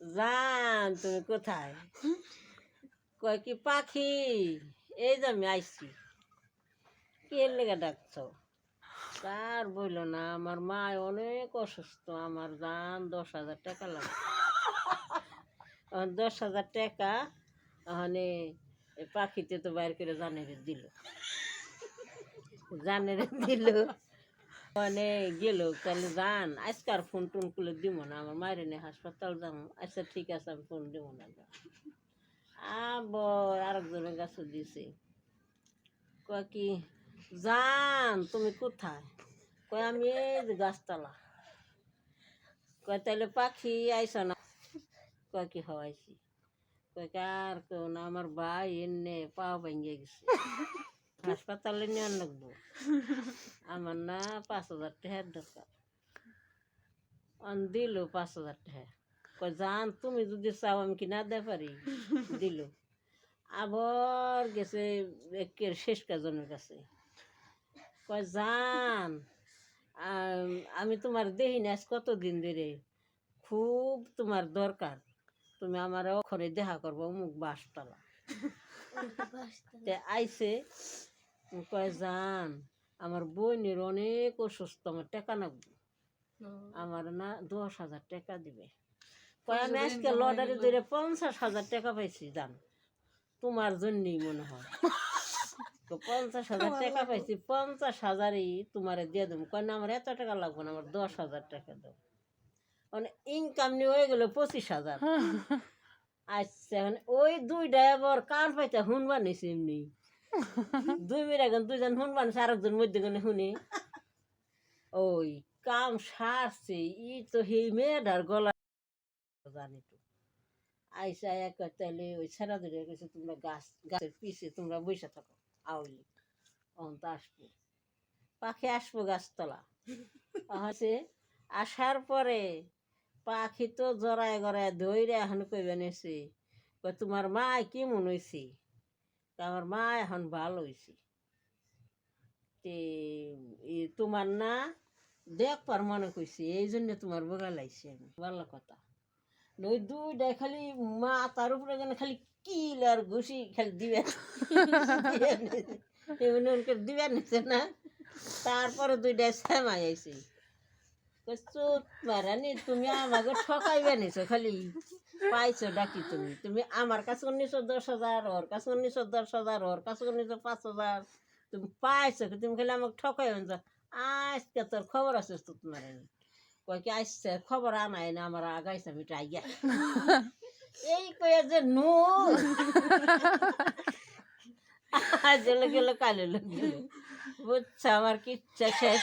জান তুমি কোথায়? কয় কি পাখি, এই যে আমি আইছি। কি এর লেগে ডাকছো? তার বইল না, আমার মা অনেক অসুস্থ, আমার জান 10,000 টাকা লাগবে। 10,000 টাকা ওখানে পাখিতে তো বাইর করে জানেরে দিল, মানে গেল। তাহলে জান আজকার ফোন টোন করলে দিব না, আমার মায়ের নিয়ে হাসপাতাল যাবো। আচ্ছা ঠিক আছে, আমি ফোন দিব না। আবার আরেকজনের কাছে দিছে, কয় কি জান তুমি কোথায়? কয় আমি এই যে গাছতলা। কয় তাইলে পাখি আইস না? কয় কি হওয়াইছি। কয় কি আর কেউ না, আমার ভাই এনে পা ভেঙে গেছে, হাসপাতালে নেওয়ার লাগবো। আমার না 5,000 টাকার দরকার। দিল 5,000 টাকা। কয় জান তুমি যদি চাও আমি কি না দিতে পারি? দিল। আবার গেছে একের শেষ কাজনের কাছে, কয় জান আমি তোমার দেহি না আজ কতদিন ধরে, খুব তোমার দরকার, তুমি আমার ওখানে দেখা করবো অমুক বাসতলা। আইসে, কয় জান আমার বোনের অনেক অসুস্থ, আমার টাকা লাগবে, আমার না 10,000 টাকা দিবে। কয় আমি আজকে লটারি ধরে 50,000 টাকা পাইছি জান, তোমার জন্যই মনে হয়। 50,000 টাকা পাইছি, 50,000ই তোমারে দিয়ে দেবো। কয় না আমার এত টাকা লাগবে না, আমার 10,000 টাকা দেবো। মানে ইনকাম নিয়ে হয়ে গেল 25,000। আচ্ছা মানে ওই দুইটা আবার কান পাইতে শুনবা নিছে এমনি। 2 মিনিট এখন দুইজন শুনবা নিছে, আরেকজন মধ্যে শুনি। ওই কাম সারছে ই তো সেই মেয়েটার গলা জানি তো। আইসা এক তাইলে ওই ছেড়া ধরে গেছে, তোমরা গাছের পিছে তোমরা বসে থাকো, আউলি অন তো আসবো, পাখি আসবো গাছতলা। আছে আসার পরে পাখি তো জড়ায় গড়ায় ধৈরে এখন কইবে নেছে, তোমার মা কি মনে হয়েছে? আমার মা এখন ভালো হয়েছে। তোমার না দেখবার মনে করছি, এই জন্য তোমার বোগা লাগছে। আমি ভালো কথা, ওই দুইটাই খালি মা তার উপরে খালি কিল আর ঘুষি খালি দিবেন দিবেন নিছে না। তারপরে দুইটাই শ্যামাই আইছে, চোট মারানি তুমি আমাকে ঠকাইবে নিছো, খালি পাইছো ডাকি তুমি, তুমি আমার কাছে নিছো 10,000, ওর কাছে নিছো 10,000, ওর কাছে নিছো 5,000, তুমি পাইছো, তুমি খালি আমাকে ঠকাই আনছো। আজকে তোর খবর আছে তো তোমার? কয় কি আসছে খবর আনাই না, আমার আগাইছে আমি টাইয়া এই কয়ে যে নো আজ গেল কালে গেল, বুঝছো আমার কিচ্ছা শেষ।